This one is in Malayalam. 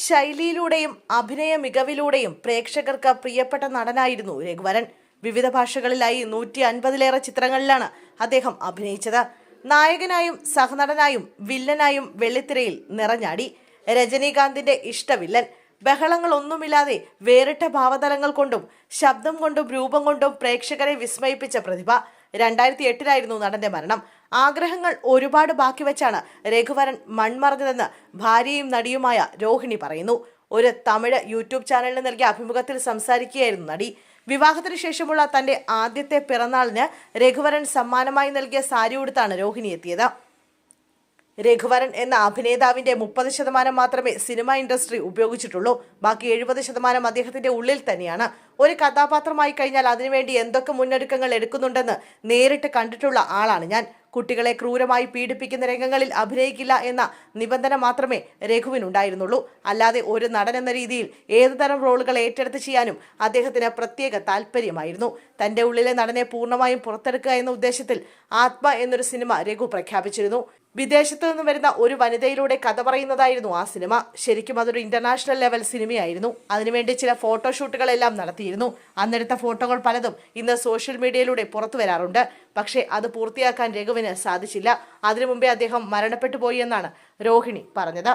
ശൈലിയിലൂടെയും അഭിനയ മികവിലൂടെയും പ്രേക്ഷകർക്ക് പ്രിയപ്പെട്ട നടനായിരുന്നു രഘുവരൻ. വിവിധ ഭാഷകളിലായി 150-ലേറെ ചിത്രങ്ങളിലാണ് അദ്ദേഹം അഭിനയിച്ചത്. നായകനായും സഹനടനായും വില്ലനായും വെള്ളിത്തിരയിൽ നിറഞ്ഞാടി. രജനീകാന്തിന്റെ ഇഷ്ടവില്ലൻ. ബഹളങ്ങളൊന്നുമില്ലാതെ വേറിട്ട ഭാവതലങ്ങൾ കൊണ്ടും ശബ്ദം കൊണ്ടും രൂപം കൊണ്ടും പ്രേക്ഷകരെ വിസ്മയിപ്പിച്ച പ്രതിഭ. 2008-ലായിരുന്നു നടന്റെ മരണം. ആഗ്രഹങ്ങൾ ഒരുപാട് ബാക്കി വെച്ചാണ് രഘുവരൻ മൺമറഞ്ഞതെന്ന് ഭാര്യയും നടിയുമായ രോഹിണി പറയുന്നു. ഒരു തമിഴ് യൂട്യൂബ് ചാനലിന് നൽകിയ അഭിമുഖത്തിൽ സംസാരിക്കുകയായിരുന്നു നടി. വിവാഹത്തിന് ശേഷമുള്ള തന്റെ ആദ്യത്തെ പിറന്നാളിന് രഘുവരൻ സമ്മാനമായി നൽകിയ സാരി ഉടുത്താണ് രോഹിണി എത്തിയത്. രഘുവരൻ എന്ന അഭിനേതാവിന്റെ 30% മാത്രമേ സിനിമ ഇൻഡസ്ട്രി ഉപയോഗിച്ചിട്ടുള്ളൂ. ബാക്കി 70% അദ്ദേഹത്തിന്റെ ഉള്ളിൽ തന്നെയാണ്. ഒരു കഥാപാത്രമായി കഴിഞ്ഞാൽ അതിനുവേണ്ടി എന്തൊക്കെ മുന്നൊരുക്കങ്ങൾ എടുക്കുന്നുണ്ടെന്ന് നേരിട്ട് കണ്ടിട്ടുള്ള ആളാണ് ഞാൻ. കുട്ടികളെ ക്രൂരമായി പീഡിപ്പിക്കുന്ന രംഗങ്ങളിൽ അഭിനയിക്കില്ല എന്ന നിബന്ധന മാത്രമേ രഘുവിനുണ്ടായിരുന്നുള്ളൂ. അല്ലാതെ ഒരു നടൻ എന്ന രീതിയിൽ ഏതുതരം റോളുകൾ ഏറ്റെടുത്ത് ചെയ്യാനും അദ്ദേഹത്തിന് പ്രത്യേക താല്പര്യമായിരുന്നു. തന്റെ ഉള്ളിലെ നടനെ പൂർണ്ണമായും പുറത്തെടുക്കുക എന്ന ഉദ്ദേശത്തിൽ ആത്മ എന്നൊരു സിനിമ രഘു പ്രഖ്യാപിച്ചിരുന്നു. വിദേശത്തു നിന്നും വരുന്ന ഒരു വനിതയിലൂടെ കഥ പറയുന്നതായിരുന്നു ആ സിനിമ. ശരിക്കും അതൊരു ഇന്റർനാഷണൽ ലെവൽ സിനിമയായിരുന്നു. അതിനുവേണ്ടി ചില ഫോട്ടോഷൂട്ടുകളെല്ലാം നടത്തിയിരുന്നു. അന്നെടുത്ത ഫോട്ടോകൾ പലതും ഇന്ന് സോഷ്യൽ മീഡിയയിലൂടെ പുറത്തു വരാറുണ്ട്. പക്ഷേ അത് പൂർത്തിയാക്കാൻ രഘുവിന് സാധിച്ചില്ല. അതിനു മുമ്പേ അദ്ദേഹം മരണപ്പെട്ടു പോയി എന്നാണ് രോഹിണി പറഞ്ഞത്.